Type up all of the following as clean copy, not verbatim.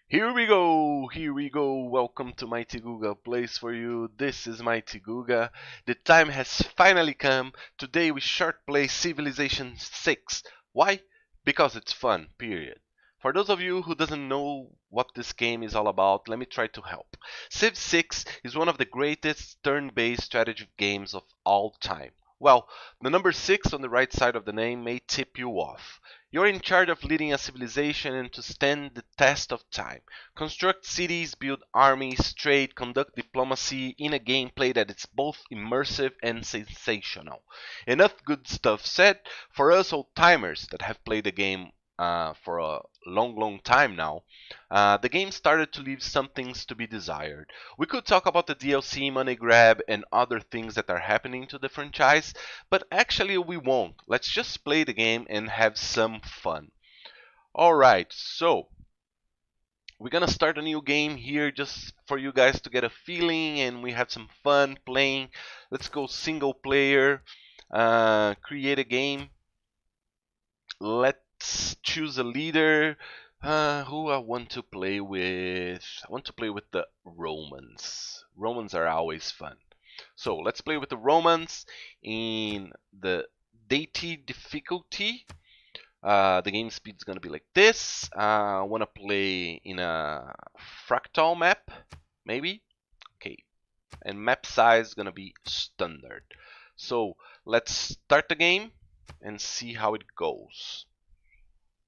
Here we go, welcome to MightyGooga Place for you. This is MightyGooga. The time has finally come. Today we Shortplay Civilization 6. Why? Because it's fun, period. For those of you who doesn't know what this game is all about, let me try to help. Civ 6 is one of the greatest turn-based strategy games of all time. Well, the number 6 on the right side of the name may tip you off. You're in charge of leading a civilization and to stand the test of time. Construct cities, build armies, trade, conduct diplomacy in a gameplay that is both immersive and sensational. Enough good stuff said. For us old timers that have played the game for a long time now, the game started to leave some things to be desired. We could talk about the DLC money grab and other things that are happening to the franchise, but actually we won't. Let's just play the game and have some fun. Alright, so we're gonna start a new game here just for you guys to get a feeling and we have some fun playing. Let's go single player, create a game. Let's choose a leader. Who I want to play with? I want to play with the Romans. Romans are always fun. So let's play with the Romans in the deity difficulty. The game speed is gonna be like this. I want to play in a fractal map, maybe. Okay, and map size is gonna be standard. So let's start the game and see how it goes.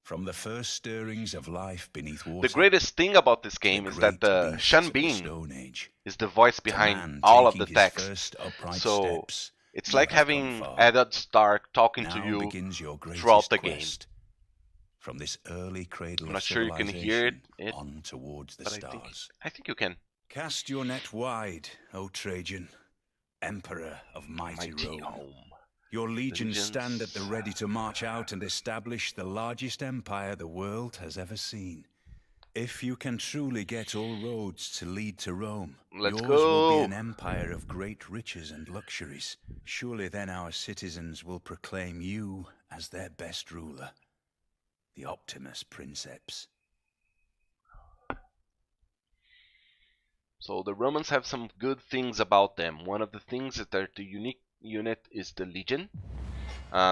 From the first stirrings of life beneath water, the greatest thing about this game is that the Sean Bean is the voice behind all of the text. So it's like having Eddard Stark talking to you throughout the game. From this early cradle I'm not sure you can hear it on towards the but stars. I think you can. Cast your net wide, O Trajan, Emperor of mighty Rome. Your legions stand at the ready to march out and establish the largest empire the world has ever seen. If you can truly get all roads to lead to Rome, yours will be an empire of great riches and luxuries. Surely then our citizens will proclaim you as their best ruler, the Optimus Princeps. So the Romans have some good things about them. One of the things is that the unique unit is the legion.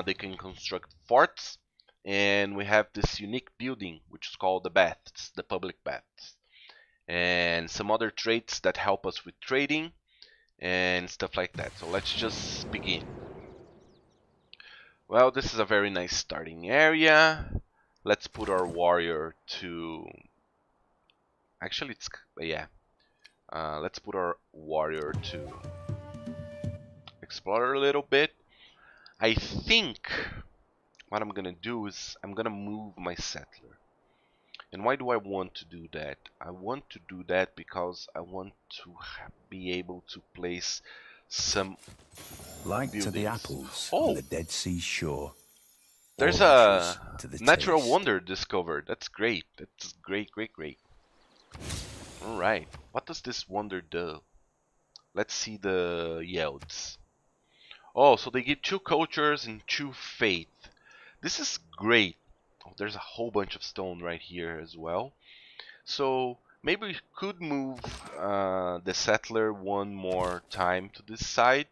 They can construct forts, and we have this unique building which is called the baths, the public baths, and some other traits that help us with trading and stuff like that. So let's just begin. Well, this is a very nice starting area. Let's put our warrior to, actually it's, yeah, let's put our warrior to explore a little bit. I think what I'm gonna do is I'm gonna move my settler. And why do I want to do that? I want to do that because I want to be able to place some like buildings. To the apples on the Dead Sea shore. There's a natural wonder discovered. That's great. That's great. Alright, what does this wonder do? Let's see the yields. Oh, so they give 2 cultures and 2 faith. This is great. Oh, there's a whole bunch of stone right here as well. So maybe we could move the settler one more time to this side.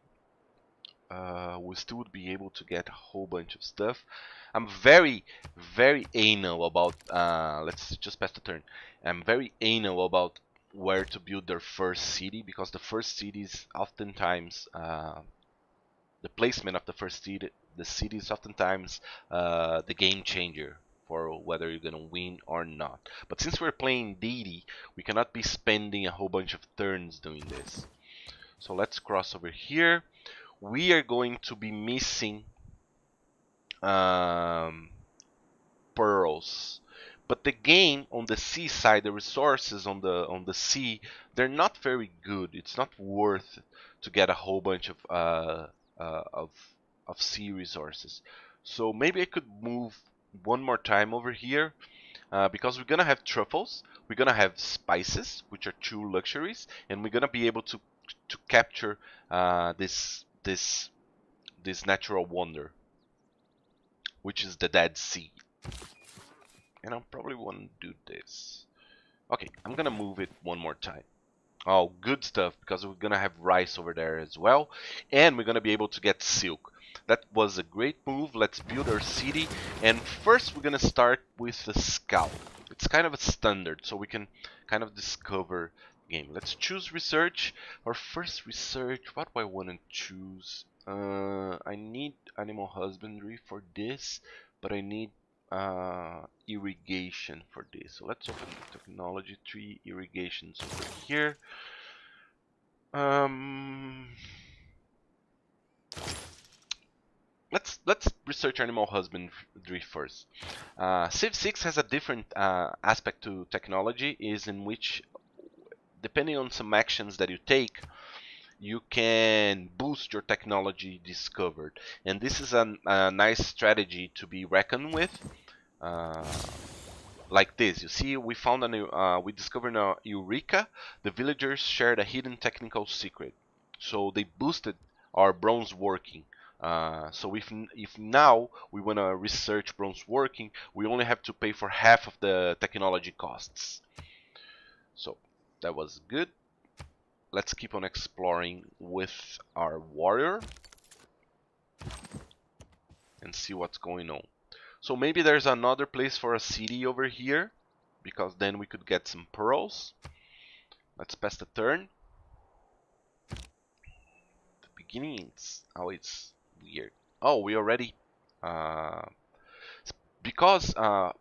We still would be able to get a whole bunch of stuff. I'm very anal about, let's just pass the turn. I'm very anal about where to build their first city, because the first city is oftentimes, the placement of the first city, the city is oftentimes the game changer for whether you're gonna win or not. But since we're playing deity, we cannot be spending a whole bunch of turns doing this. So let's cross over here. We are going to be missing pearls, but the game on the seaside, the resources on the sea, they're not very good. It's not worth to get a whole bunch of sea resources. So maybe I could move one more time over here, because we're gonna have truffles, we're gonna have spices, which are 2 luxuries, and we're gonna be able to capture this natural wonder, which is the Dead Sea. And I probably want to do this. Okay, I'm gonna move it one more time. Oh, good stuff, because we're gonna have rice over there as well, and we're gonna be able to get silk. That was a great move. Let's build our city, and first we're gonna start with the scout. It's kind of a standard, so we can kind of discover the game. Let's choose research. Our first research, what do I want to choose? I need animal husbandry for this, but I need irrigation for this. So let's open technology tree, irrigations over here. Um, let's research animal husbandry first. Civ 6 has a different aspect to technology, is in which, depending on some actions that you take, you can boost your technology discovered, and this is a nice strategy to be reckoned with. Uh, like this, you see, we found we discovered a eureka. The villagers shared a hidden technical secret, so they boosted our bronze working. So if now we want to research bronze working, we only have to pay for half of the technology costs. So that was good. Let's keep on exploring with our warrior and see what's going on. So maybe there's another place for a city over here, because then we could get some pearls. Let's pass the turn. The beginning, it's always weird. Oh, we already... because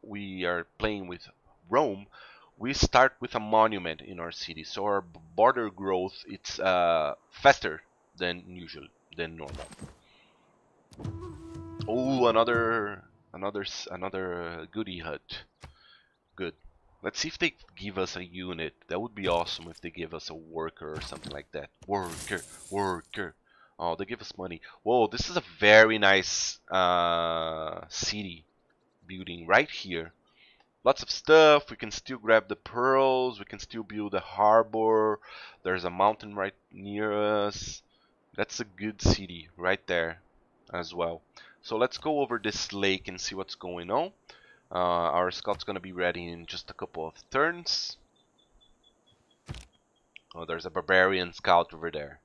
we are playing with Rome, we start with a monument in our city. So our border growth, it's faster than usual, than normal. Oh, another goodie hut. Good. Let's see if they give us a unit. That would be awesome if they give us a worker or something like that. Worker, worker. Oh, they give us money. Whoa, this is a very nice city building right here. Lots of stuff. We can still grab the pearls. We can still build a harbor. There's a mountain right near us. That's a good city right there as well. So let's go over this lake and see what's going on. Our scout's gonna be ready in just a couple of turns. Oh, there's a barbarian scout over there.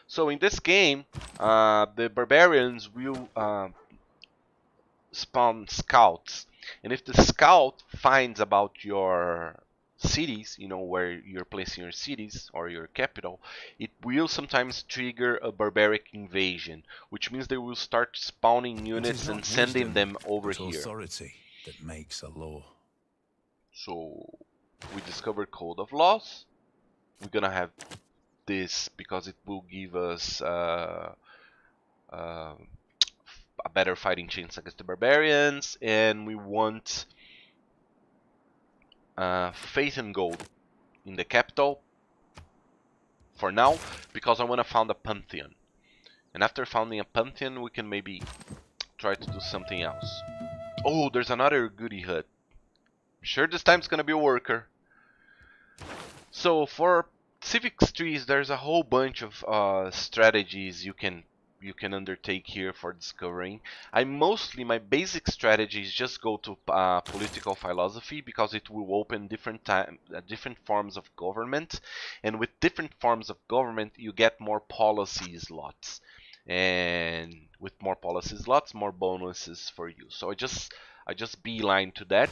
So in this game, the barbarians will spawn scouts, and if the scout finds about your cities, you know, where you're placing your cities or your capital, it will sometimes trigger a barbaric invasion, which means they will start spawning units and sending them over here. Authority that makes a law. So we discovered code of laws. We're gonna have this because it will give us a better fighting chance against the barbarians, and we want faith and gold in the capital for now, because I want to found a pantheon, and after founding a pantheon we can maybe try to do something else. Oh, there's another goodie hut. I'm sure this time it's gonna be a worker. So for civics trees, there's a whole bunch of strategies you can undertake here for discovering. My basic strategy is just go to political philosophy, because it will open different forms of government, and with different forms of government you get more policy slots, and with more policy slots, more bonuses for you. So I just beeline to that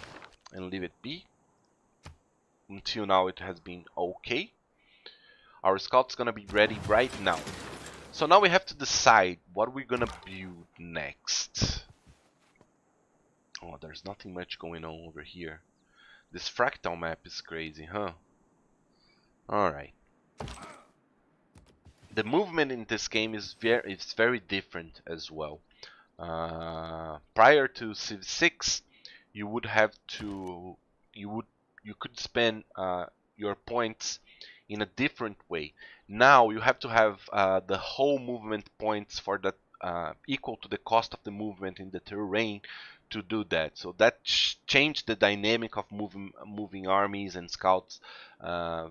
and leave it be. Until now it has been okay. Our scout's gonna be ready right now. So now we have to decide what we're gonna build next. Oh, there's nothing much going on over here. This fractal map is crazy, huh? Alright. The movement in this game is very different as well. Prior to Civ 6, you would have to you could spend your points in a different way. Now you have to have the whole movement points for that equal to the cost of the movement in the terrain to do that. So that changed the dynamic of moving armies and scouts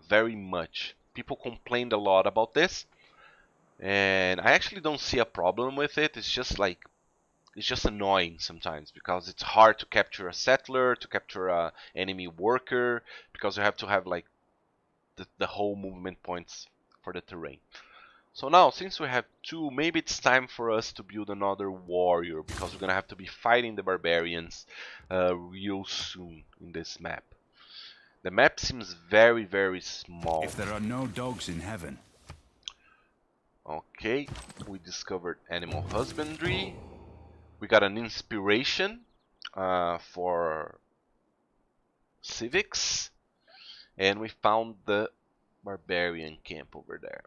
very much. People complained a lot about this, and I actually don't see a problem with it. It's just like it's just annoying sometimes because it's hard to capture a settler, to capture a enemy worker, because you have to have like the whole movement points for the terrain. So now, since we have two, maybe it's time for us to build another warrior, because we're gonna have to be fighting the barbarians real soon in this map. The map seems very, very small. If there are no dogs in heaven. Okay, we discovered animal husbandry. We got an inspiration for civics, and we found the barbarian camp over there.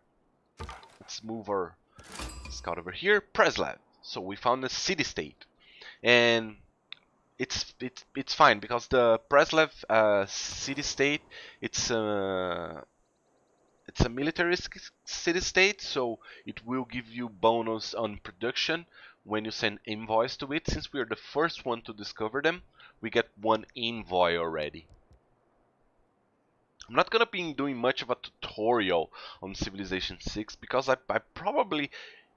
Let's move our scout over here. Preslav. So we found a city-state, and it's fine because the Preslav city-state, it's a militaristic city-state, so it will give you bonus on production when you send envoys to it. Since we are the first one to discover them, we get one envoy already. I'm not gonna be doing much of a tutorial on Civilization 6 because I probably,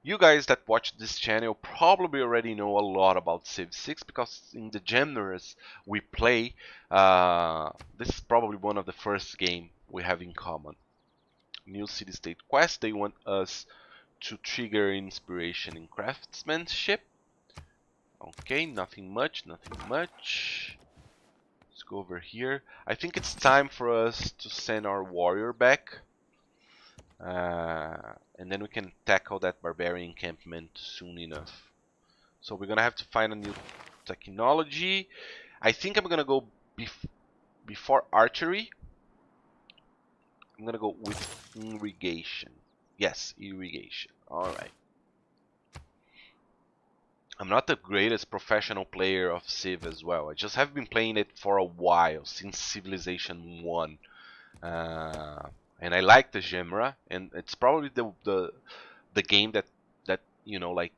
you guys that watch this channel probably already know a lot about Civ 6 because in the genres we play, this is probably one of the first game we have in common. New city-state quest, they want us to trigger inspiration in craftsmanship. Okay, nothing much, nothing much. Let's go over here. I think it's time for us to send our warrior back. And then we can tackle that barbarian encampment soon enough. So we're gonna have to find a new technology. I think I'm gonna go before archery. I'm gonna go with irrigation. Yes, irrigation. Alright. I'm not the greatest professional player of Civ as well. I just have been playing it for a while, since Civilization 1. And I like the genre, and it's probably the game that you know, like,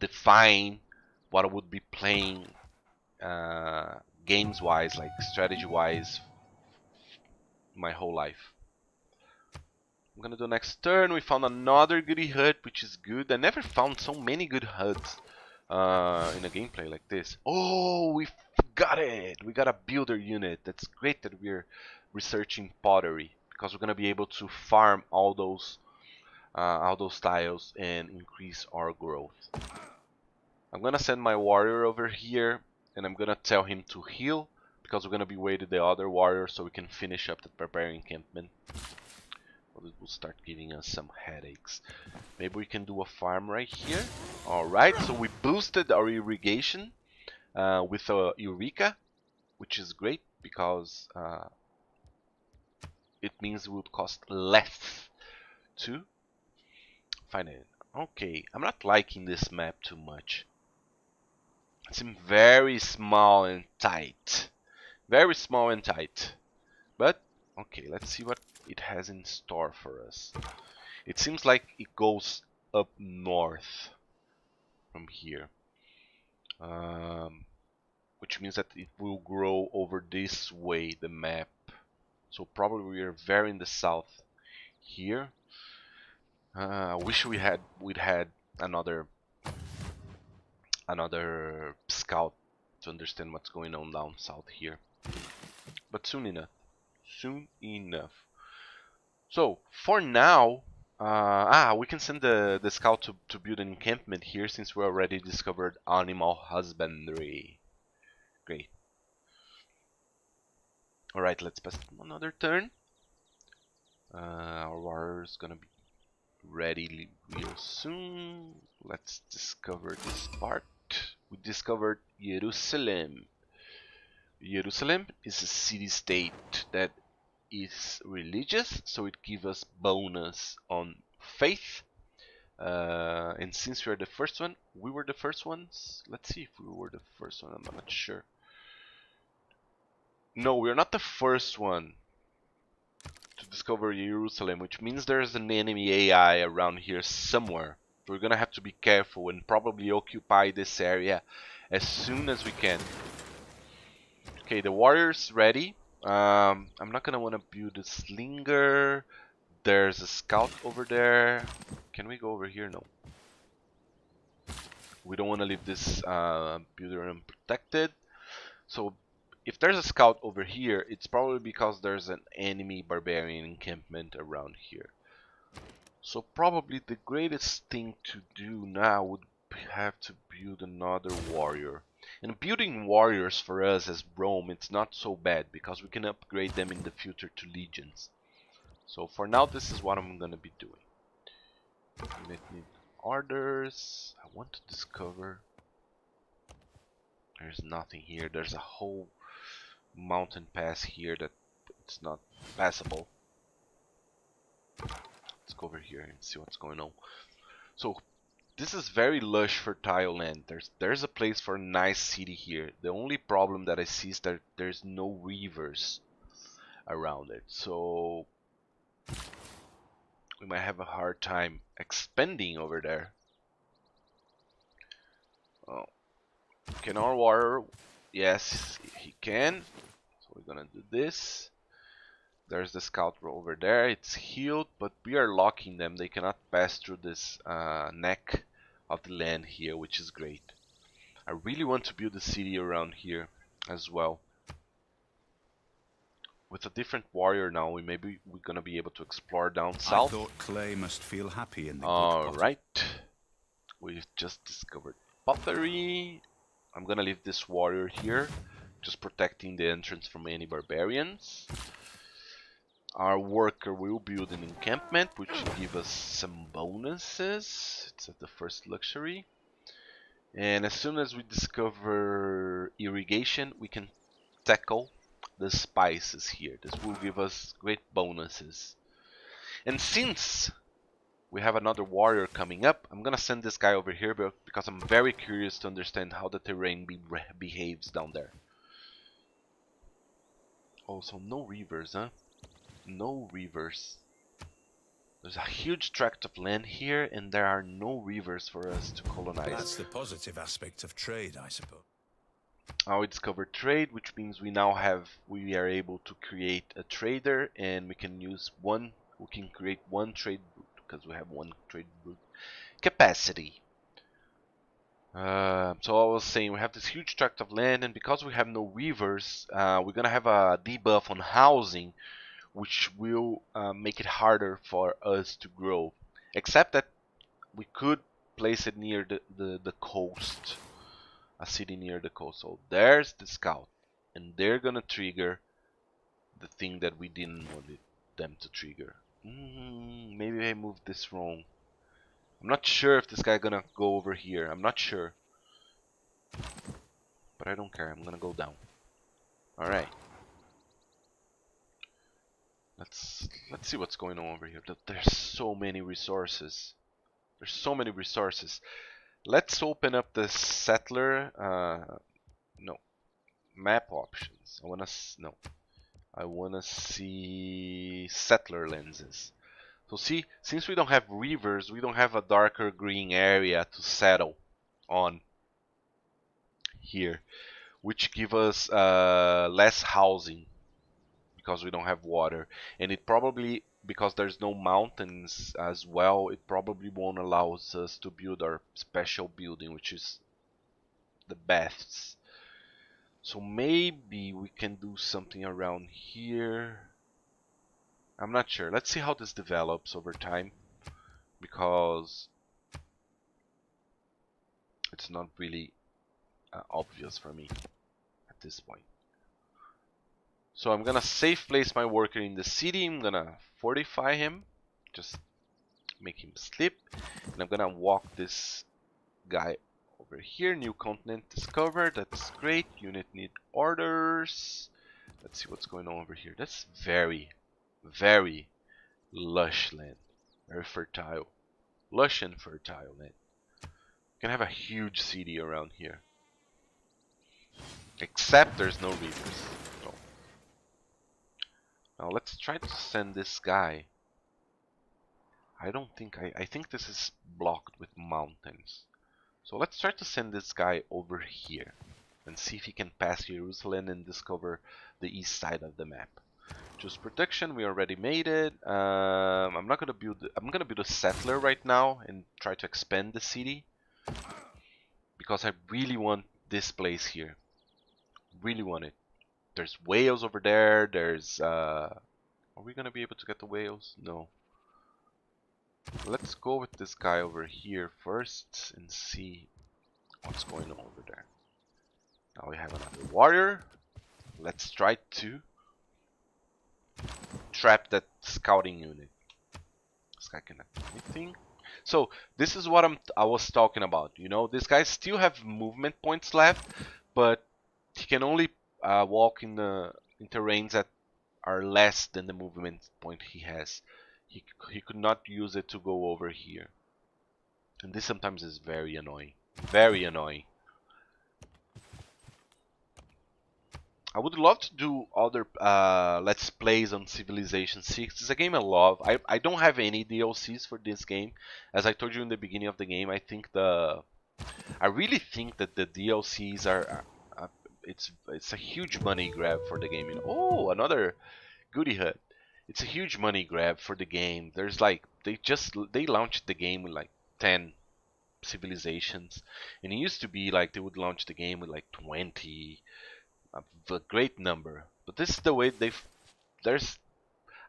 define what I would be playing games wise, like strategy wise, my whole life. I'm gonna do next turn. We found another goody hut, which is good. I never found so many good huts in a gameplay like this. Oh, we got it! We got a builder unit. That's great that we're researching pottery, because we're gonna be able to farm all those tiles and increase our growth. I'm gonna send my warrior over here, and I'm gonna tell him to heal, because we're gonna be waiting the other warrior so we can finish up the barbarian encampment. Well, it will start giving us some headaches. Maybe we can do a farm right here. Alright, so we boosted our irrigation with a Eureka, which is great because it means it would cost less to find it. Okay, I'm not liking this map too much. It seems very small and tight. Very small and tight. But, okay, let's see what it has in store for us. It seems like it goes up north from here. Which means that it will grow over this way, the map. So probably we are very in the south here. I wish we'd had another scout to understand what's going on down south here. But soon enough. Soon enough. So for now, we can send the scout to build an encampment here, since we already discovered animal husbandry. Great. Alright, let's pass another turn. Our warrior is gonna be ready real soon. Let's discover this part. We discovered Jerusalem. Jerusalem is a city-state that is religious, so it gives us bonus on faith. And since we are the first one, we were the first ones. Let's see if we were the first one. I'm not sure. No, we're not the first one to discover Jerusalem, which means there's an enemy AI around here somewhere. We're gonna have to be careful and probably occupy this area as soon as we can. Okay, the warrior's ready. I'm not gonna want to build a slinger. There's a scout over there. Can we go over here? No. We don't want to leave this builder unprotected. So if there's a scout over here, it's probably because there's an enemy barbarian encampment around here. So probably the greatest thing to do now would have to build another warrior. And building warriors for us as Rome, it's not so bad because we can upgrade them in the future to legions. So for now, this is what I'm gonna be doing. Unit need orders. I want to discover. There's nothing here. There's a whole mountain pass here that it's not passable. Let's go over here and see what's going on. So this is very lush fertile land. There's a place for a nice city here. The only problem that I see is that there's no rivers around it. So we might have a hard time expanding over there. Oh, can our warrior? Yes, he can. So we're gonna do this. There's the scout over there. It's healed, but we are locking them. They cannot pass through this neck of the land here, which is great. I really want to build a city around here as well. With a different warrior now, we're gonna be able to explore down south. I thought Clay must feel happy in the All right, we've just discovered pottery. I'm gonna leave this warrior here, just protecting the entrance from any barbarians. Our worker will build an encampment, which will give us some bonuses. It's at the first luxury. And as soon as we discover irrigation, we can tackle the spices here. This will give us great bonuses. And since we have another warrior coming up, I'm gonna send this guy over here because I'm very curious to understand how the terrain behaves down there. Also, no rivers, huh? No rivers. There's a huge tract of land here, and there are no rivers for us to colonize. That's the positive aspect of trade, I suppose. Now we discover trade, which means we are able to create a trader, and we can create one trade route because we have one trade route capacity. So I was saying we have this huge tract of land, and because we have no rivers, we're gonna have a debuff on housing, which will make it harder for us to grow. Except that we could place it near the coast. A city near the coast. So there's the scout. And they're gonna trigger the thing that we didn't want them to trigger. Maybe I moved this wrong. I'm not sure if this guy gonna go over here. I'm not sure. But I don't care. I'm gonna go down. Alright. Let's see what's going on over here. There's so many resources. There's so many resources. Let's open up the settler. No, map options. I wanna see settler lenses. So see, since we don't have rivers, we don't have a darker green area to settle on here, which give us less housing. Because we don't have water, and it probably, because there's no mountains as well, it probably won't allow us to build our special building, which is the baths. So maybe we can do something around here. I'm not sure. Let's see how this develops over time, because it's not really obvious for me at this point. So I'm gonna safe place my worker in the city. I'm gonna fortify him, just make him sleep, and I'm gonna walk this guy over here. New continent discovered. That's great. Unit need orders. Let's see what's going on over here. That's very, very lush land, very fertile, lush and fertile land. You can have a huge city around here, except there's no rivers. Now let's try to send this guy. I think this is blocked with mountains. So let's try to send this guy over here and see if he can pass Jerusalem and discover the east side of the map. Choose protection, we already made it. I'm gonna build a settler right now and try to expand the city. because I really want this place here. Really want it. There's whales over there. There's are we gonna be able to get the whales? No. Let's go with this guy over here first and see what's going on over there. Now we have another warrior. Let's try to trap that scouting unit. This guy cannot do anything. So this is what I was talking about. You know, this guy still have movement points left, but he can only walk in terrains that are less than the movement point he has. He could not use it to go over here, and this sometimes is very annoying. Very annoying. I would love to do other let's plays on Civilization 6. It's a game I love. I don't have any DLCs for this game. As I told you in the beginning of the game, I really think that the DLCs are it's a huge money grab for the game. You know? Oh, another goodie hut. It's a huge money grab for the game. There's like they launched the game with like 10 civilizations, and it used to be like they would launch the game with like 20. A great number, but this is the way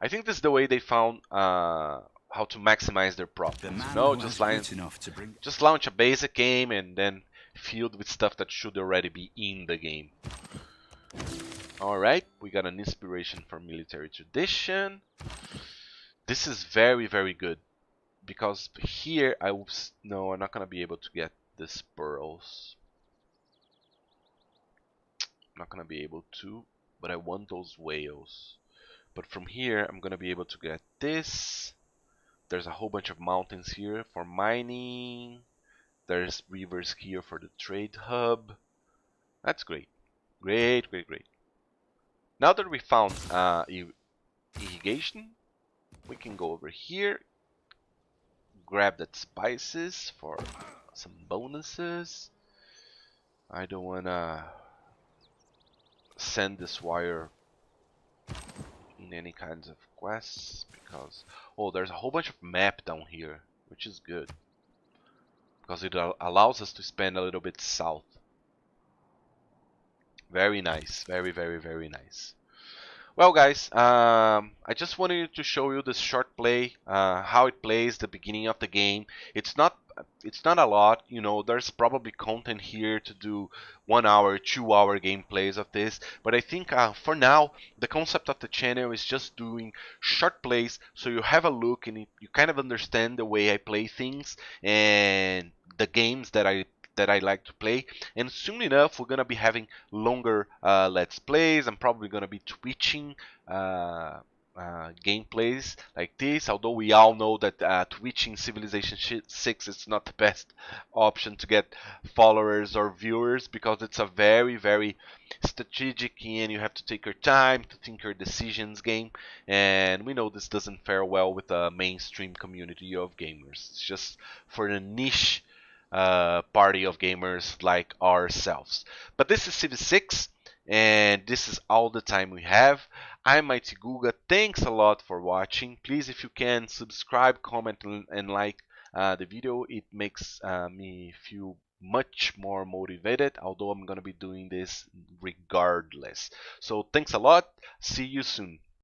I think this is the way they found how to maximize their profits. You know, just launch a basic game and then filled with stuff that should already be in the game. Alright, we got an inspiration for military tradition. This is very, very good, because here I'm not gonna be able to get these pearls. Not gonna be able to, but I want those whales. But from here I'm gonna be able to get this. There's a whole bunch of mountains here for mining. There's rivers here for the trade hub. That's great. Great. Now that we found irrigation, we can go over here, grab that spices for some bonuses. I don't wanna send this wire in any kinds of quests because there's a whole bunch of map down here, which is good because it allows us to spend a little bit south. Very nice, very nice. Well, guys, I just wanted to show you this short play, how it plays, the beginning of the game. It's not a lot, you know. There's probably content here to do 1 hour, 2 hour gameplays of this, but I think for now the concept of the channel is just doing short plays, so you have a look and you kind of understand the way I play things and the games that I like to play. And soon enough we're gonna be having longer let's plays. I'm probably gonna be twitching gameplays like this, although we all know that twitching Civilization 6 is not the best option to get followers or viewers, because it's a very strategic and you have to take your time to think your decisions game, and we know this doesn't fare well with the mainstream community of gamers. It's just for the niche party of gamers like ourselves. But this is Civ 6, and this is all the time we have. I'm MightyGooga. Thanks a lot for watching. Please, if you can, subscribe, comment, and like the video. It makes me feel much more motivated, although I'm gonna be doing this regardless. So thanks a lot. See you soon.